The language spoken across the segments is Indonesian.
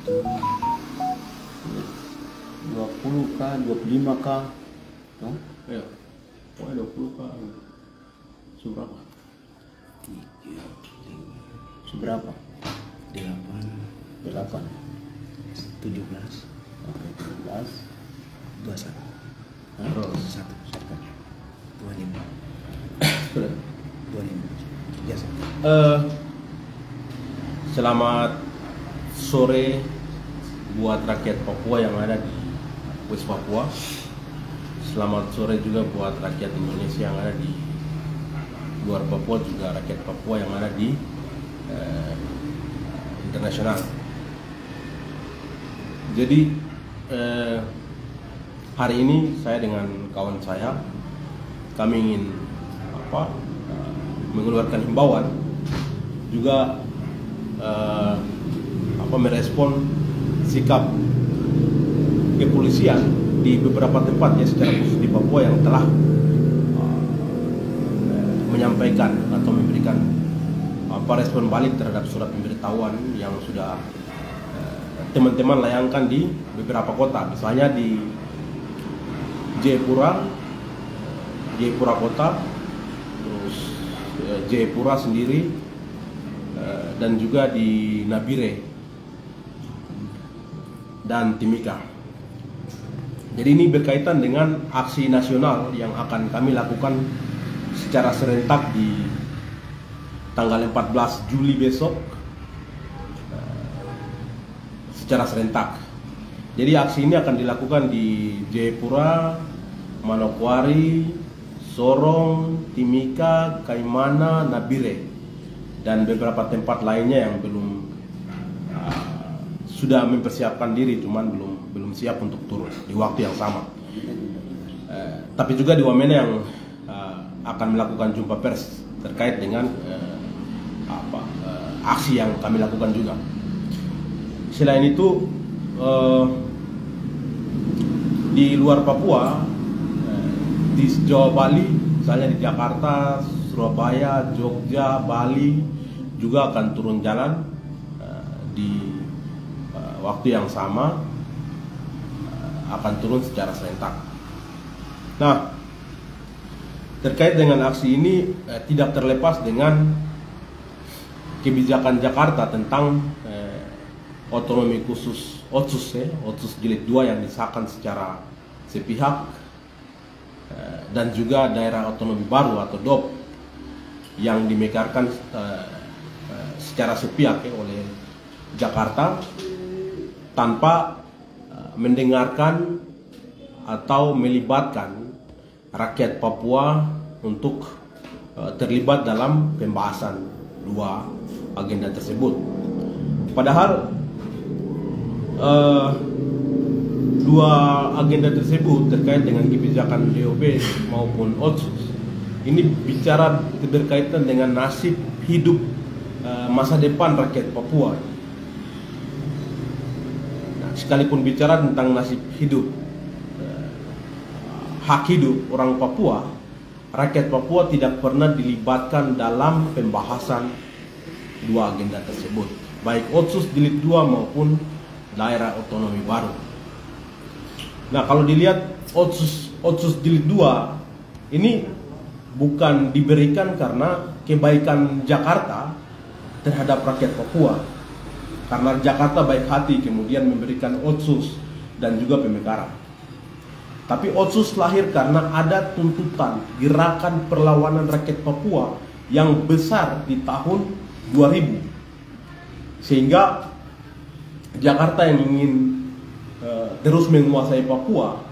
20 kah, 25 kah? No? Ya, pokoknya 20 kah? Seberapa? 3, 5, Seberapa? 8, 8. 17, Oke, 17. 21, Terus 1, 25, sudah. 25. Biasa. Selamat sore buat rakyat Papua yang ada di West Papua. Selamat sore juga buat rakyat Indonesia yang ada di luar Papua, juga rakyat Papua yang ada di internasional. Jadi hari ini saya dengan kawan saya, kami ingin mengeluarkan himbauan juga merespon sikap kepolisian di beberapa tempat ya, secara khusus di Papua, yang telah menyampaikan atau memberikan respon balik terhadap surat pemberitahuan yang sudah teman-teman layangkan di beberapa kota, misalnya di Jayapura kota, terus Jayapura sendiri, dan juga di Nabire dan Timika. Jadi ini berkaitan dengan aksi nasional yang akan kami lakukan secara serentak di tanggal 14 Juli besok, secara serentak. Jadi aksi ini akan dilakukan di Jayapura, Manokwari, Sorong, Timika, Kaimana, Nabire, dan beberapa tempat lainnya yang belum sudah mempersiapkan diri, cuman belum siap untuk turun di waktu yang sama. Tapi juga di Wamena yang akan melakukan jumpa pers terkait dengan aksi yang kami lakukan juga. Selain itu, di luar Papua, di Jawa Bali, misalnya di Jakarta, Surabaya, Jogja, Bali, juga akan turun jalan di waktu yang sama, akan turun secara serentak. Nah, terkait dengan aksi ini tidak terlepas dengan kebijakan Jakarta tentang otonomi khusus Otsus Jilid 2 yang disahkan secara sepihak, dan juga daerah otonomi baru atau DOP yang dimekarkan secara sepihak oleh Jakarta tanpa mendengarkan atau melibatkan rakyat Papua untuk terlibat dalam pembahasan dua agenda tersebut. Padahal dua agenda tersebut terkait dengan kebijakan DOB maupun Otsus ini bicara berkaitan dengan nasib hidup masa depan rakyat Papua. Nah, sekalipun bicara tentang nasib hidup, hak hidup orang Papua, rakyat Papua tidak pernah dilibatkan dalam pembahasan dua agenda tersebut, baik Otsus Jilid 2 maupun daerah otonomi baru. Nah, kalau dilihat Otsus Jilid 2 ini bukan diberikan karena kebaikan Jakarta terhadap rakyat Papua, karena Jakarta baik hati kemudian memberikan Otsus dan juga pemekaran. Tapi Otsus lahir karena ada tuntutan gerakan perlawanan rakyat Papua yang besar di tahun 2000, sehingga Jakarta yang ingin terus menguasai Papua,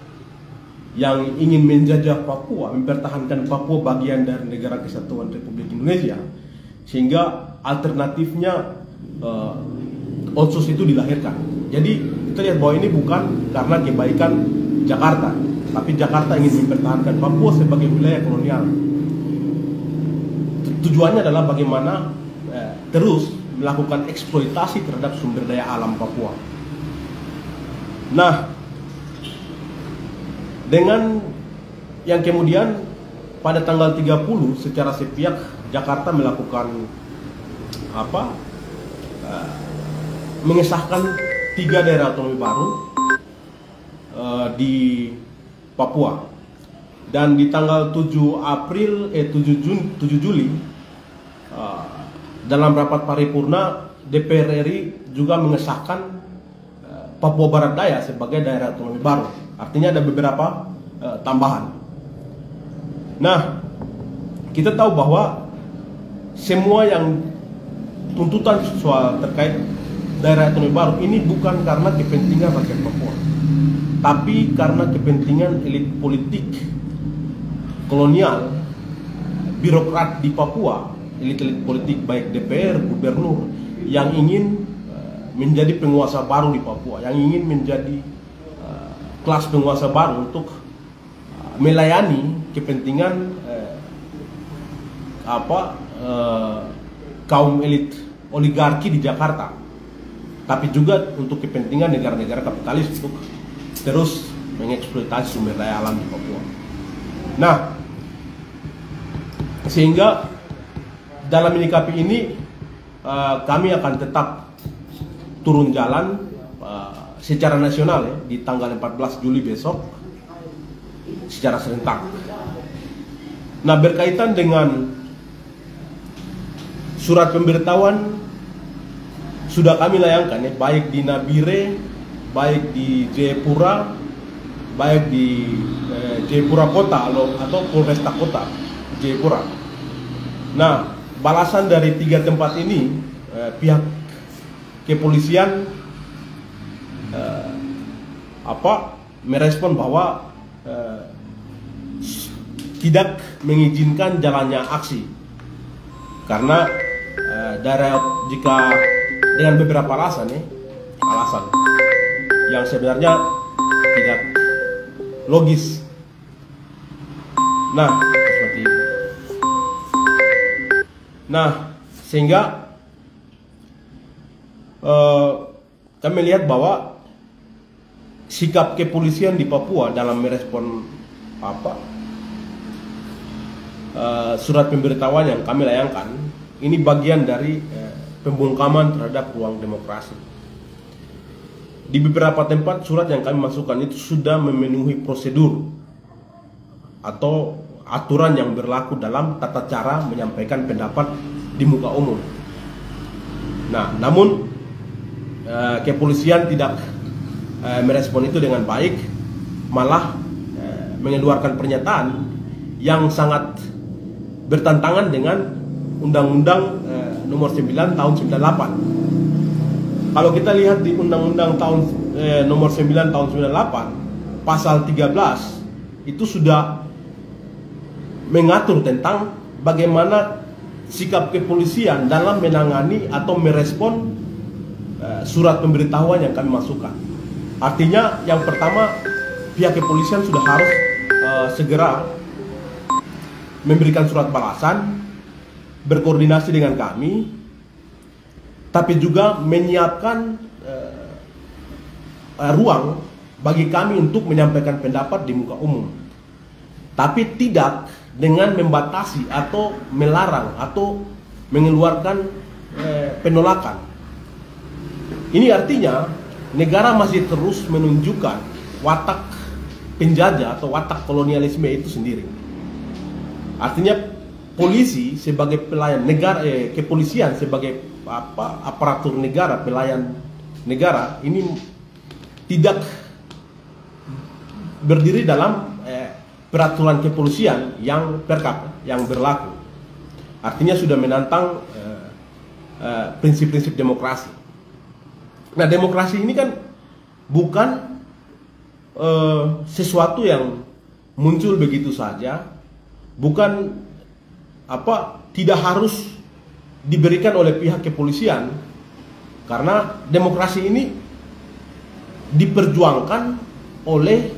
yang ingin menjajah Papua, mempertahankan Papua bagian dari Negara Kesatuan Republik Indonesia, sehingga alternatifnya Otsus itu dilahirkan. Jadi kita lihat bahwa ini bukan karena kebaikan Jakarta, tapi Jakarta ingin mempertahankan Papua sebagai wilayah kolonial. Tujuannya adalah bagaimana terus melakukan eksploitasi terhadap sumber daya alam Papua. Nah, dengan yang kemudian pada tanggal 30 secara sepihak Jakarta melakukan mengesahkan 3 daerah otonomi baru di Papua. Dan di tanggal 7 Juli dalam rapat paripurna DPR RI juga mengesahkan Papua Barat Daya sebagai daerah otonomi baru. Artinya ada beberapa tambahan. Nah, kita tahu bahwa semua yang tuntutan soal terkait daerah otonomi baru ini bukan karena kepentingan rakyat Papua, tapi karena kepentingan elit politik kolonial, birokrat di Papua, elit-elit politik baik DPR, gubernur yang ingin menjadi penguasa baru di Papua, yang ingin menjadi kelas penguasa baru untuk melayani kepentingan kaum elit oligarki di Jakarta, tapi juga untuk kepentingan negara-negara kapitalis untuk terus mengeksploitasi sumber daya alam di Papua. Nah, sehingga dalam menyikapi ini kami akan tetap turun jalan secara nasional ya, di tanggal 14 Juli besok secara serentak. Nah, berkaitan dengan surat pemberitahuan sudah kami layangkan ya, baik di Nabire, baik di Jayapura, baik di Jayapura Kota atau Polresta Kota Jayapura. Nah, balasan dari 3 tempat ini pihak kepolisian merespon bahwa tidak mengizinkan jalannya aksi karena jika dengan beberapa alasan yang sebenarnya tidak logis. Nah, seperti itu. Nah, sehingga kami lihat bahwa sikap kepolisian di Papua dalam merespon surat pemberitahuan yang kami layangkan ini bagian dari pembungkaman terhadap ruang demokrasi. Di beberapa tempat surat yang kami masukkan itu sudah memenuhi prosedur atau aturan yang berlaku dalam tata cara menyampaikan pendapat di muka umum. Nah, namun kepolisian tidak merespon itu dengan baik, malah mengeluarkan pernyataan yang sangat bertentangan dengan Undang-Undang nomor 9 tahun 98. Kalau kita lihat di Undang-Undang nomor 9 tahun 98 pasal 13 itu sudah mengatur tentang bagaimana sikap kepolisian dalam menangani atau merespon surat pemberitahuan yang kami masukkan. Artinya yang pertama, pihak kepolisian sudah harus segera memberikan surat balasan, berkoordinasi dengan kami, tapi juga menyiapkan ruang bagi kami untuk menyampaikan pendapat di muka umum, tapi tidak dengan membatasi atau melarang atau mengeluarkan penolakan. Ini artinya negara masih terus menunjukkan watak penjajah atau watak kolonialisme itu sendiri. Artinya polisi sebagai pelayan negara, kepolisian sebagai aparatur negara, pelayan negara ini tidak berdiri dalam peraturan kepolisian yang perkap yang berlaku. Artinya sudah menantang prinsip-prinsip demokrasi. Nah, demokrasi ini kan bukan sesuatu yang muncul begitu saja, bukan tidak harus diberikan oleh pihak kepolisian, karena demokrasi ini diperjuangkan oleh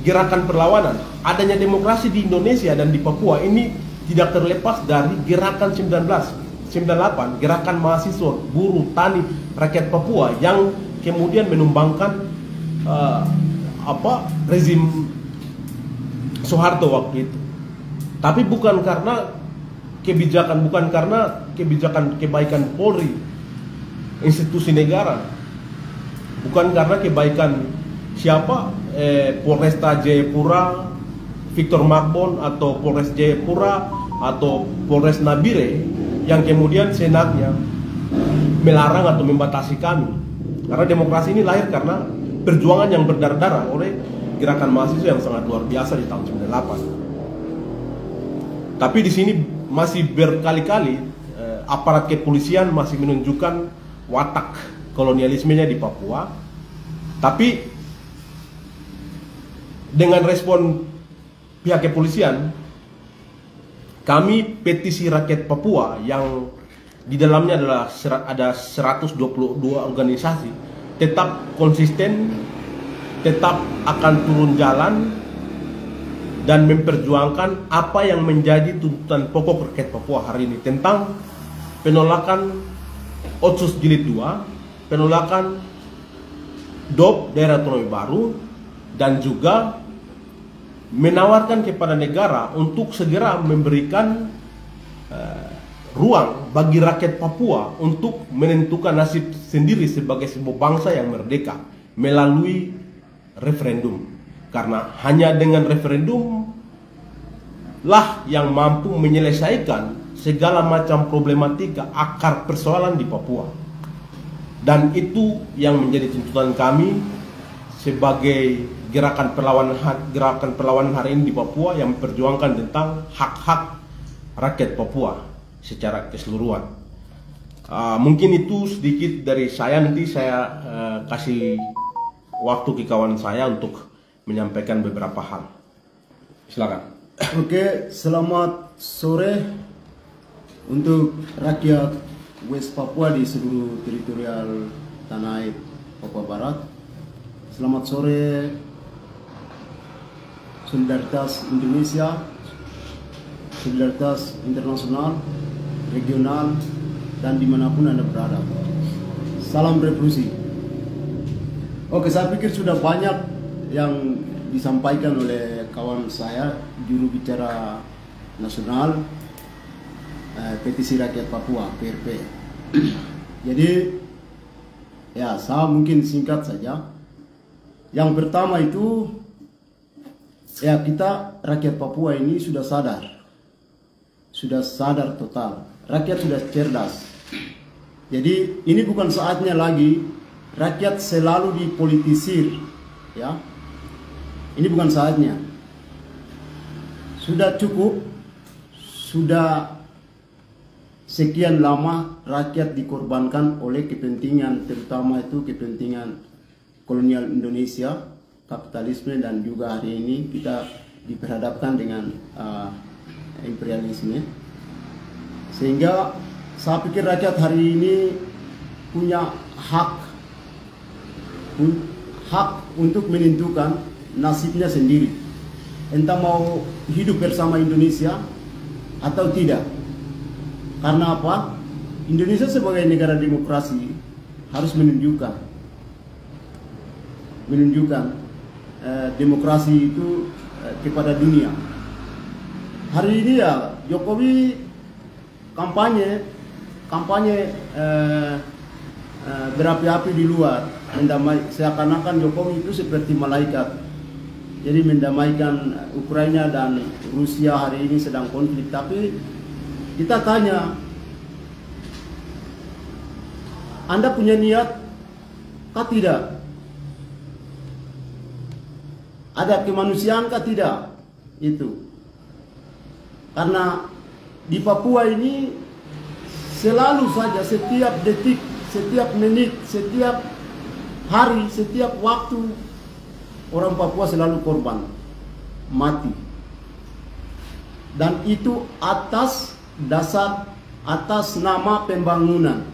gerakan perlawanan. Adanya demokrasi di Indonesia dan di Papua ini tidak terlepas dari gerakan 1998, gerakan mahasiswa, buruh, tani, rakyat Papua yang kemudian menumbangkan rezim Soeharto waktu itu. Tapi bukan karena kebijakan kebaikan Polri, institusi negara, bukan karena kebaikan siapa Polresta Jayapura, Victor Magbon, atau Polres Jayapura atau Polres Nabire yang kemudian senatnya melarang atau membatasi kami. Karena demokrasi ini lahir karena perjuangan yang berdarah-darah oleh gerakan mahasiswa yang sangat luar biasa di tahun 98. Tapi di sini masih berkali-kali aparat kepolisian masih menunjukkan watak kolonialismenya di Papua. Tapi dengan respon pihak kepolisian, kami petisi rakyat Papua yang di dalamnya ada 122 organisasi tetap konsisten, tetap akan turun jalan dan memperjuangkan apa yang menjadi tuntutan pokok rakyat Papua hari ini tentang penolakan Otsus Jilid 2, penolakan DOP daerah otonomi baru, dan juga menawarkan kepada negara untuk segera memberikan ruang bagi rakyat Papua untuk menentukan nasib sendiri sebagai sebuah bangsa yang merdeka melalui referendum. Karena hanya dengan referendum lah yang mampu menyelesaikan segala macam problematika akar persoalan di Papua. Dan itu yang menjadi tuntutan kami sebagai gerakan perlawanan hari ini di Papua yang memperjuangkan tentang hak-hak rakyat Papua secara keseluruhan. Mungkin itu sedikit dari saya. Nanti saya kasih waktu ke kawan saya untuk menyampaikan beberapa hal. Silakan. Oke, selamat sore untuk rakyat West Papua di seluruh teritorial tanah air Papua Barat. Selamat sore solidaritas Indonesia, solidaritas internasional, regional, dan dimanapun Anda berada. Salam revolusi. Oke, saya pikir sudah banyak yang disampaikan oleh kawan saya, juru bicara nasional Petisi Rakyat Papua, PRP. Jadi, ya saya mungkin singkat saja. Yang pertama itu, ya kita rakyat Papua ini sudah sadar total. Rakyat sudah cerdas. Jadi ini bukan saatnya lagi rakyat selalu dipolitisir, ya. Ini bukan saatnya. Sudah cukup, sudah sekian lama rakyat dikorbankan oleh kepentingan, terutama itu kepentingan kolonial Indonesia, kapitalisme, dan juga hari ini kita diperhadapkan dengan imperialisme. Sehingga saya pikir rakyat hari ini punya hak untuk menentukan nasibnya sendiri, entah mau hidup bersama Indonesia atau tidak. Karena apa? Indonesia sebagai negara demokrasi harus menunjukkan demokrasi itu kepada dunia. Hari ini ya Jokowi kampanye berapi-api di luar, seakan-akan Jokowi itu seperti malaikat. Jadi mendamaikan Ukraina dan Rusia hari ini sedang konflik. Tapi kita tanya, Anda punya niat kah tidak? Ada kemanusiaan kah tidak? Itu. Karena di Papua ini selalu saja, setiap detik, setiap menit, setiap hari, setiap waktu, orang Papua selalu korban, mati. Dan itu atas nama pembangunan,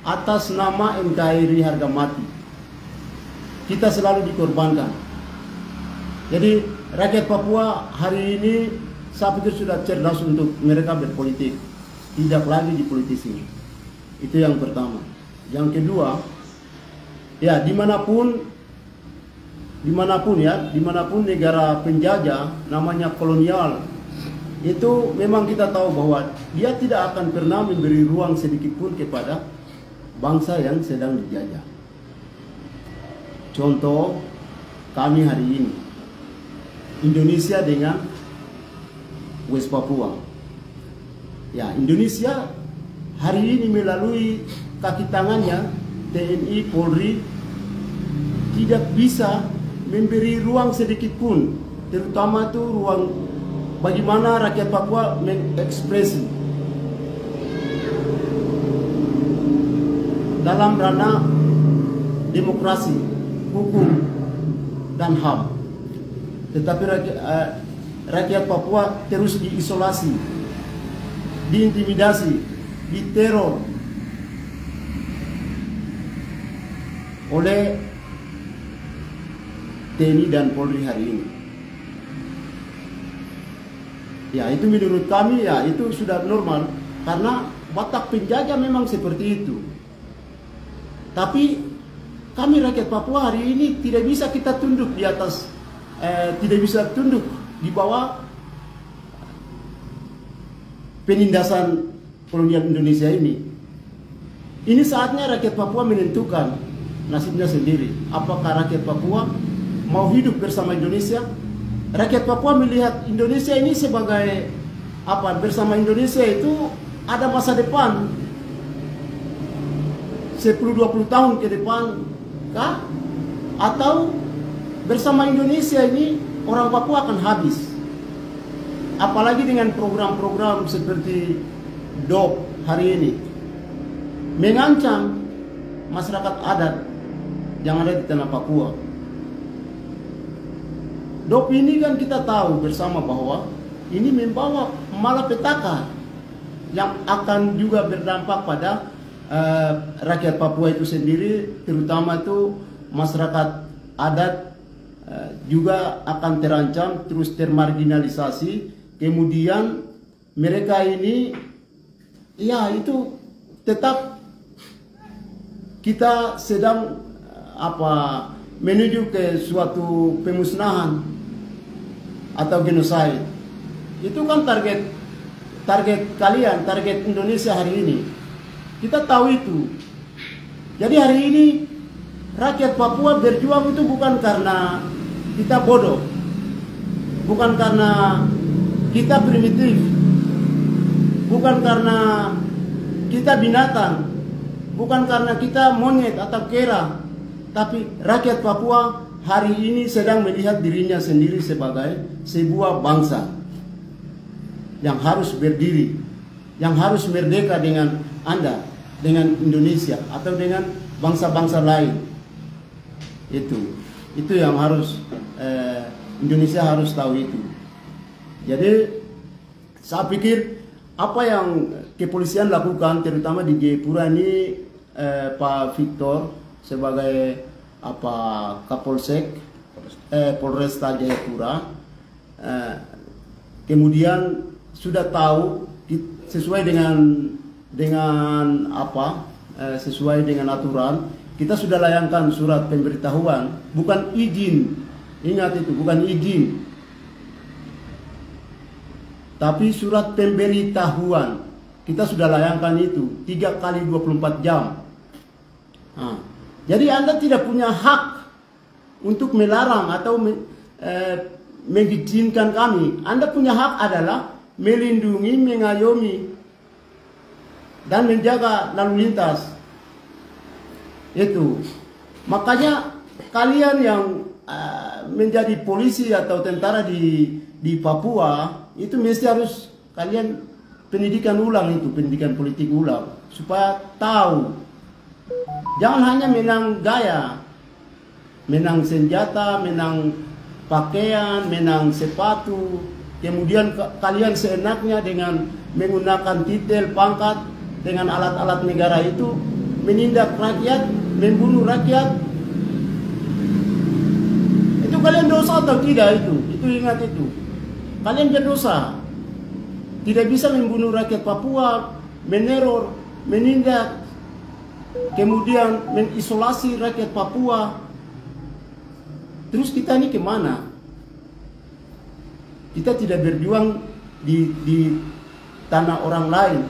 atas nama NKRI harga mati. Kita selalu dikorbankan. Jadi rakyat Papua hari ini saya pikir sudah cerdas untuk mereka berpolitik, tidak lagi dipolitisi. Itu yang pertama. Yang kedua, ya dimanapun negara penjajah namanya kolonial, itu memang kita tahu bahwa dia tidak akan pernah memberi ruang sedikit pun kepada bangsa yang sedang dijajah. contoh kami hari ini, Indonesia dengan West Papua. Ya, Indonesia hari ini melalui kaki tangannya TNI, Polri tidak bisa memberi ruang sedikit pun, terutama itu ruang bagaimana rakyat Papua mengekspresi dalam ranah demokrasi, hukum, dan HAM. Tetapi rakyat Papua terus diisolasi, diintimidasi, diteror oleh TNI dan Polri hari ini. Ya, itu menurut kami ya itu sudah normal karena watak penjajah memang seperti itu. Tapi kami rakyat Papua hari ini tidak bisa kita tunduk di atas, tidak bisa tunduk di bawah penindasan kolonial Indonesia ini. Ini saatnya rakyat Papua menentukan nasibnya sendiri. Apakah rakyat Papua mau hidup bersama Indonesia? Rakyat Papua melihat Indonesia ini sebagai apa? Bersama Indonesia itu ada masa depan 10-20 tahun ke depan kah? Atau bersama Indonesia ini orang Papua akan habis? Apalagi dengan program-program seperti DOP hari ini mengancam masyarakat adat yang ada di tanah Papua. DOP ini kan kita tahu bersama bahwa ini membawa malapetaka yang akan juga berdampak pada rakyat Papua itu sendiri, terutama itu masyarakat adat juga akan terancam, terus termarginalisasi. Kemudian mereka ini ya itu tetap kita sedang menuju ke suatu pemusnahan atau genocide. Itu kan target kalian, target Indonesia hari ini. Kita tahu itu. Jadi hari ini rakyat Papua berjuang itu bukan karena kita bodoh, bukan karena kita primitif, bukan karena kita binatang, bukan karena kita monyet atau kera, tapi rakyat Papua hari ini sedang melihat dirinya sendiri sebagai sebuah bangsa yang harus berdiri, yang harus merdeka dengan Anda, dengan Indonesia atau dengan bangsa-bangsa lain. Itu yang harus Indonesia harus tahu itu. Jadi saya pikir apa yang kepolisian lakukan terutama di Jayapura ini, Pak Victor sebagai Kapolsek Polresta Jayapura, kemudian sudah tahu sesuai sesuai dengan aturan, kita sudah layangkan surat pemberitahuan, bukan izin. Ingat itu, bukan izin, tapi surat pemberitahuan. Kita sudah layangkan itu 3 kali 24 jam. Jadi Anda tidak punya hak untuk melarang atau mengizinkan kami. Anda punya hak adalah melindungi, mengayomi, dan menjaga lalu lintas. Itu. Makanya kalian yang menjadi polisi atau tentara di Papua itu mesti harus kalian pendidikan ulang itu, pendidikan politik ulang, supaya tahu. Jangan hanya menang gaya, menang senjata, menang pakaian, menang sepatu, kemudian kalian seenaknya dengan menggunakan titel, pangkat, dengan alat-alat negara itu menindak rakyat, membunuh rakyat. Itu kalian dosa atau tidak itu? Itu ingat itu. Kalian berdosa. Tidak bisa membunuh rakyat Papua, meneror, menindak, kemudian mengisolasi rakyat Papua. Terus kita ini kemana? Kita tidak berjuang di tanah orang lain,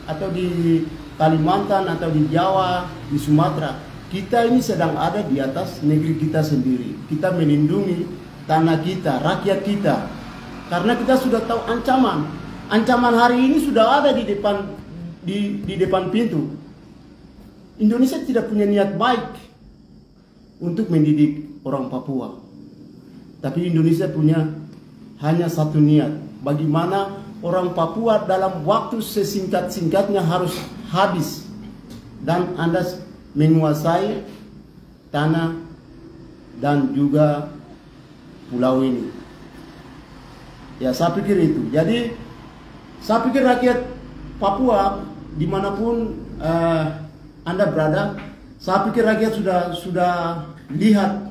atau di Kalimantan, atau di Jawa, di Sumatera. kita ini sedang ada di atas negeri kita sendiri. Kita melindungi tanah kita, rakyat kita. Karena kita sudah tahu ancaman. Ancaman hari ini sudah ada di depan pintu. Indonesia tidak punya niat baik untuk mendidik orang Papua. Tapi Indonesia punya hanya satu niat. Bagaimana orang Papua dalam waktu sesingkat-singkatnya harus habis. Dan Anda menguasai tanah dan juga pulau ini. Ya, saya pikir itu. Jadi saya pikir rakyat Papua dimanapun Anda berada, saya pikir rakyat sudah lihat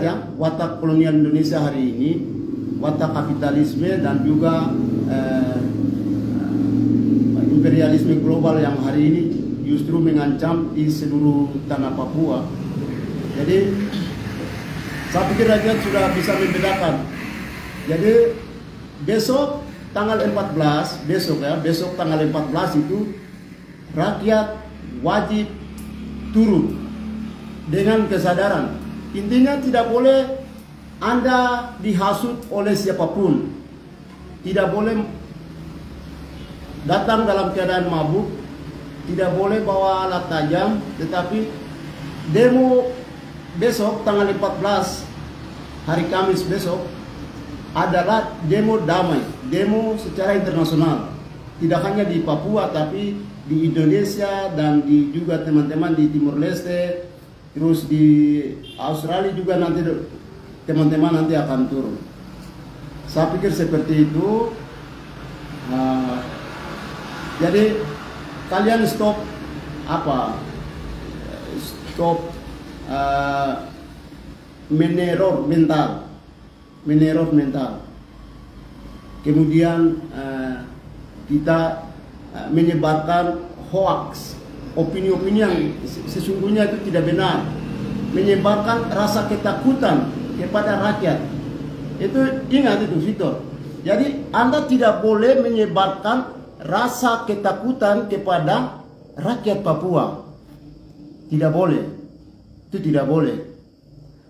ya watak kolonial Indonesia hari ini, watak kapitalisme dan juga imperialisme global yang hari ini justru mengancam di seluruh tanah Papua. Jadi saya pikir rakyat sudah bisa membedakan. Jadi besok tanggal 14, besok tanggal 14 itu rakyat wajib turun dengan kesadaran. Intinya tidak boleh Anda dihasut oleh siapapun. Tidak boleh datang dalam keadaan mabuk, tidak boleh bawa alat tajam, tetapi demo besok tanggal 14 hari Kamis besok adalah demo damai, demo secara internasional. Tidak hanya di Papua tapi di Indonesia dan juga teman-teman di Timur Leste, terus di Australia juga nanti teman-teman nanti akan turun. Saya pikir seperti itu. Jadi kalian stop meneror mental. Kemudian kita menyebarkan hoax, opini-opini yang sesungguhnya itu tidak benar, menyebarkan rasa ketakutan kepada rakyat. Itu ingat itu, Victor. Jadi Anda tidak boleh menyebarkan rasa ketakutan kepada rakyat Papua. Tidak boleh. Itu tidak boleh.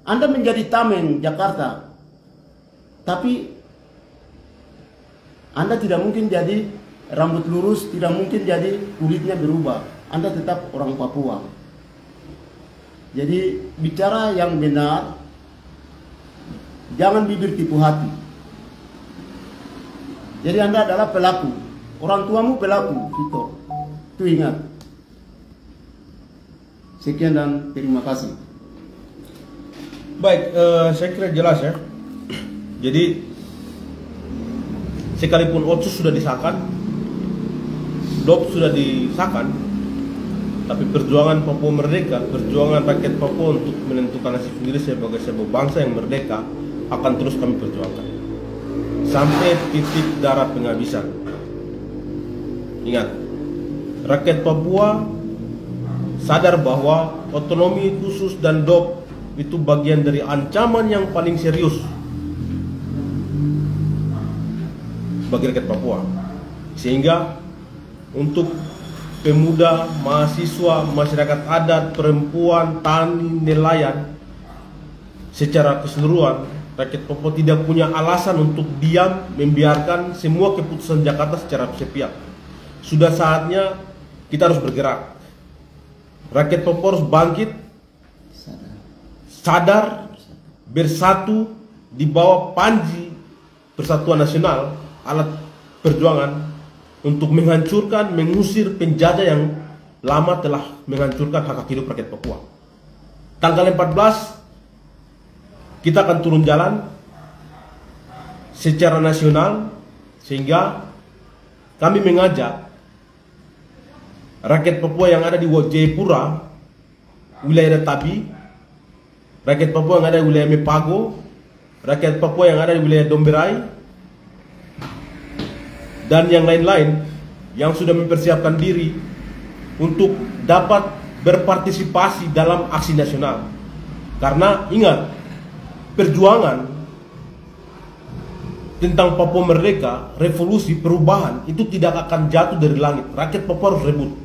Anda menjadi tameng Jakarta, tapi Anda tidak mungkin jadi rambut lurus, tidak mungkin jadi kulitnya berubah. Anda tetap orang Papua. Jadi bicara yang benar, jangan bibir tipu hati. Jadi Anda adalah pelaku, orang tuamu pelaku, Victor. Itu ingat. Sekian dan terima kasih. Baik, saya kira jelas ya. Jadi sekalipun Otsus sudah disahkan, DOP sudah disahkan, tapi perjuangan Papua merdeka, perjuangan rakyat Papua untuk menentukan nasib sendiri sebagai sebuah bangsa yang merdeka akan terus kami perjuangkan sampai titik darah penghabisan. Ingat, rakyat Papua sadar bahwa otonomi khusus dan DOP itu bagian dari ancaman yang paling serius bagi rakyat Papua. Sehingga untuk pemuda, mahasiswa, masyarakat adat, perempuan, tani, nelayan, secara keseluruhan rakyat Papua tidak punya alasan untuk diam membiarkan semua keputusan Jakarta secara sepihak. Sudah saatnya kita harus bergerak. Rakyat Papua harus bangkit, sadar, bersatu di bawah panji Persatuan Nasional, alat perjuangan untuk menghancurkan, mengusir penjajah yang lama telah menghancurkan hak hidup rakyat Papua. Tanggal 14 kita akan turun jalan secara nasional, sehingga kami mengajak rakyat Papua yang ada di Jayapura, wilayah Tabi, rakyat Papua yang ada di wilayah Mepago, rakyat Papua yang ada di wilayah Domberai, dan yang lain-lain yang sudah mempersiapkan diri untuk dapat berpartisipasi dalam aksi nasional. Karena ingat, perjuangan tentang Papua merdeka, revolusi, perubahan itu tidak akan jatuh dari langit. Rakyat Papua harus rebut.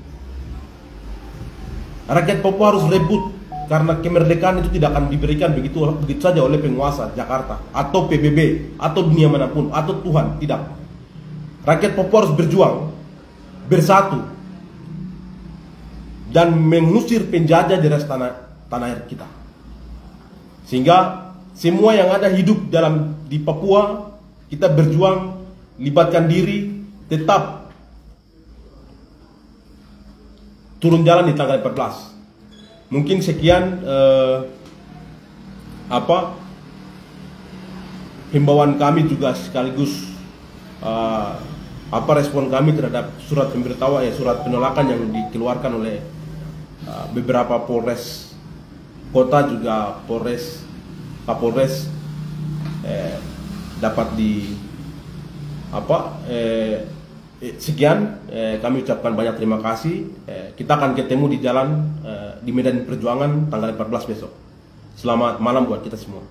Rakyat Papua harus rebut, karena kemerdekaan itu tidak akan diberikan begitu saja oleh penguasa Jakarta atau PBB atau dunia manapun atau Tuhan, tidak. Rakyat Papua harus berjuang, bersatu, dan mengusir penjajah dari tanah air kita. Sehingga semua yang ada hidup di Papua, kita berjuang, libatkan diri, tetap turun jalan di tanggal 14. Mungkin sekian himbauan kami, juga sekaligus respon kami terhadap surat pemberitahuan, surat penolakan yang dikeluarkan oleh beberapa Polres kota, juga Kapolres dapat sekian, kami ucapkan banyak terima kasih. Kita akan ketemu di jalan di medan perjuangan tanggal 14 besok. Selamat malam buat kita semua.